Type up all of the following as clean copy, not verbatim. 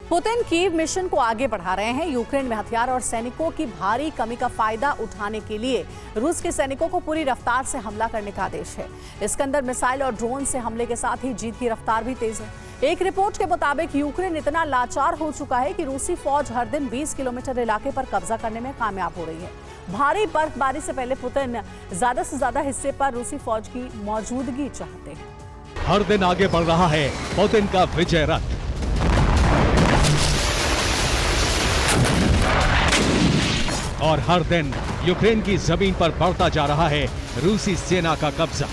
Putin Kyiv mission को आगे बढ़ा रहे हैं। यूक्रेन में हथियार और सैनिकों की भारी कमी का फायदा उठाने के लिए रूस के सैनिकों को पूरी रफ्तार से हमला करने का आदेश है। इस्कंदर मिसाइल और ड्रोन से हमले के साथ ही जीत की रफ्तार भी तेज है। एक रिपोर्ट के मुताबिक यूक्रेन इतना लाचार हो चुका है कि रूसी फौज हर दिन 20 किलोमीटर इलाके पर कब्जा करने में कामयाब हो रही है। भारी बर्फबारी से पहले पुतिन ज्यादा से ज्यादा हिस्से पर रूसी फौज की मौजूदगी चाहते हैं। हर दिन आगे बढ़ रहा है पुतिन का विजय रथ। और हर दिन यूक्रेन की जमीन पर बढ़ता जा रहा है रूसी सेना का कब्जा।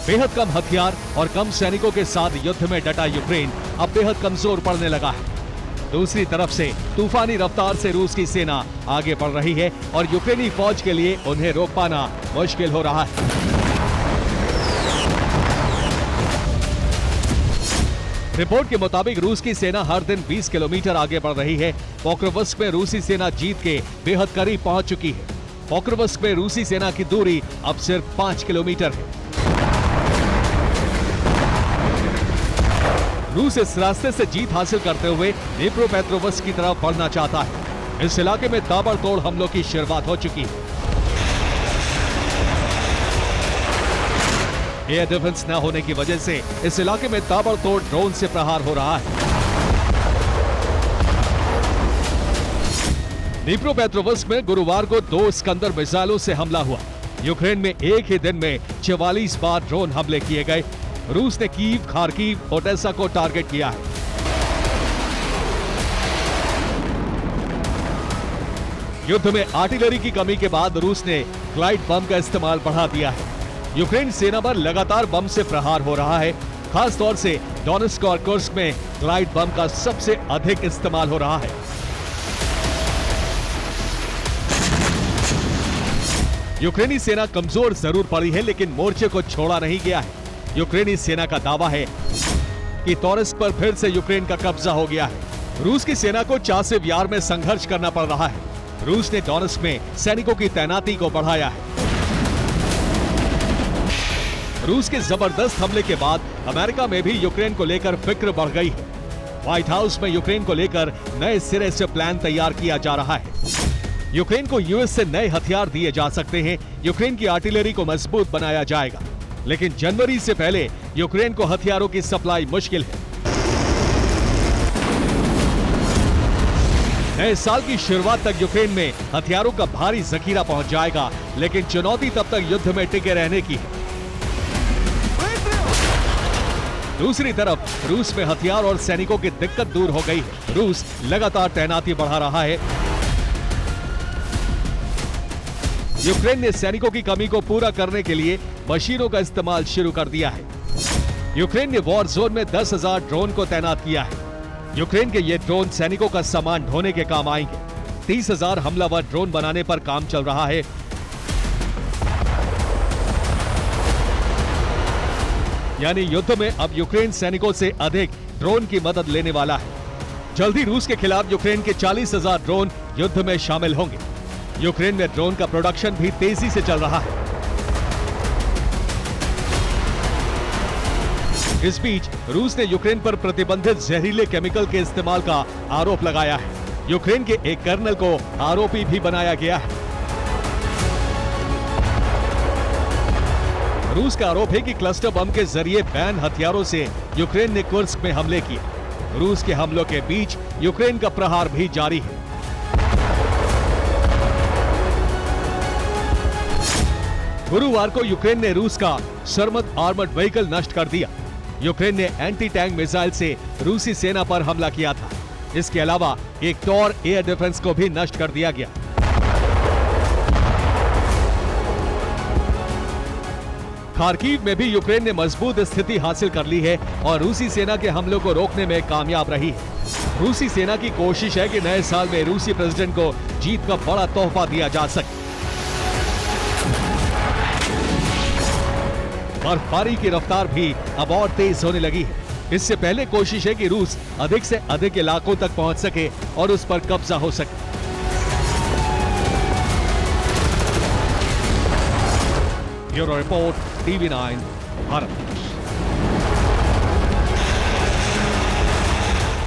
बेहद कम हथियार और कम सैनिकों के साथ युद्ध में डटा यूक्रेन अब बेहद कमजोर पड़ने लगा है। दूसरी तरफ से तूफानी रफ्तार से रूस की सेना आगे बढ़ रही है और यूक्रेनी फौज के लिए उन्हें रोक पाना मुश्किल हो रहा है। रिपोर्ट के मुताबिक रूस की सेना हर दिन 20 किलोमीटर आगे बढ़ रही है। पोक्रोवस्क में रूसी सेना जीत के बेहद करीब पहुंच चुकी है। पोक्रोवस्क में रूसी सेना की दूरी अब सिर्फ 5 किलोमीटर है। रूस इस रास्ते से जीत हासिल करते हुए ड्नीप्रोपेट्रोव्स्क की तरफ बढ़ना चाहता है। इस इलाके में ताबड़तोड़ हमलों की शुरुआत हो चुकी है। एयर डिफेंस न होने की वजह से इस इलाके में ताबड़तोड़ ड्रोन से प्रहार हो रहा है। ड्नीप्रोपेट्रोव्स्क में गुरुवार को 2 इस्कंदर मिसाइलों से हमला हुआ। यूक्रेन में एक ही दिन में 44 बार ड्रोन हमले किए गए। रूस ने कीव, खार्किव, ओडेसा को टारगेट किया है। युद्ध में आर्टिलरी की कमी के बाद रूस ने ग्लाइड बम का इस्तेमाल बढ़ा दिया है। यूक्रेन सेना पर लगातार बम से प्रहार हो रहा है। खास तौर से डोनेट्स्क और कुर्स्क में ग्लाइड बम का सबसे अधिक इस्तेमाल हो रहा है। यूक्रेनी सेना कमजोर जरूर पड़ी है, लेकिन मोर्चे को छोड़ा नहीं गया है। यूक्रेनी सेना का दावा है कि टोरेस्क पर फिर से यूक्रेन का कब्जा हो गया है। रूस की सेना को चासिव यार में संघर्ष करना पड़ रहा है। रूस ने डोनेट्स्क में सैनिकों की तैनाती को बढ़ाया है। रूस के जबरदस्त हमले के बाद अमेरिका में भी यूक्रेन को लेकर फिक्र बढ़ गई है। व्हाइट हाउस में यूक्रेन को लेकर नए सिरे से प्लान तैयार किया जा रहा है। यूक्रेन को यूएस से नए हथियार दिए जा सकते हैं। यूक्रेन की आर्टिलरी को मजबूत बनाया जाएगा, लेकिन जनवरी से पहले यूक्रेन को हथियारों की सप्लाई मुश्किल है। नए साल की शुरुआत तक यूक्रेन में हथियारों का भारी जखीरा पहुंच जाएगा, लेकिन चुनौती तब तक युद्ध में टिके रहने की है। दूसरी तरफ रूस में हथियार और सैनिकों की दिक्कत दूर हो गई है। रूस लगातार तैनाती बढ़ा रहा है। यूक्रेन ने सैनिकों की कमी को पूरा करने के लिए मशीनों का इस्तेमाल शुरू कर दिया है। यूक्रेन ने वॉर जोन में 10,000 ड्रोन को तैनात किया है। यूक्रेन के ये ड्रोन सैनिकों का सामान ढोने के काम आएंगे। 30,000 हमलावर ड्रोन बनाने पर काम चल रहा है। यानी युद्ध में अब यूक्रेन सैनिकों से अधिक ड्रोन की मदद लेने वाला है। जल्दी रूस के खिलाफ यूक्रेन के 40,000 ड्रोन युद्ध में शामिल होंगे। यूक्रेन में ड्रोन का प्रोडक्शन भी तेजी से चल रहा है। इस बीच रूस ने यूक्रेन पर प्रतिबंधित जहरीले केमिकल के इस्तेमाल का आरोप लगाया है। यूक्रेन के एक कर्नल को आरोपी भी बनाया गया है। रूस का आरोप है कि क्लस्टर बम के जरिए बैन हथियारों से यूक्रेन ने कुर्स्क में हमले किए। रूस के हमलों के बीच यूक्रेन का प्रहार भी जारी है। गुरुवार को यूक्रेन ने रूस का सरमत आर्मर्ड व्हीकल नष्ट कर दिया। यूक्रेन ने एंटी टैंक मिसाइल से रूसी सेना पर हमला किया था। इसके अलावा एक टॉर एयर डिफेंस को भी नष्ट कर दिया गया। खार्किव में भी यूक्रेन ने मजबूत स्थिति हासिल कर ली है और रूसी सेना के हमलों को रोकने में कामयाब रही है। रूसी सेना की कोशिश है कि नए साल में रूसी प्रेसिडेंट को जीत का बड़ा तोहफा दिया जा सके। बर्फबारी की रफ्तार भी अब और तेज होने लगी है। इससे पहले कोशिश है कि रूस अधिक से अधिक इलाकों तक पहुंच सके और उस पर कब्जा हो सके। Bureau report, TV9 Bharat.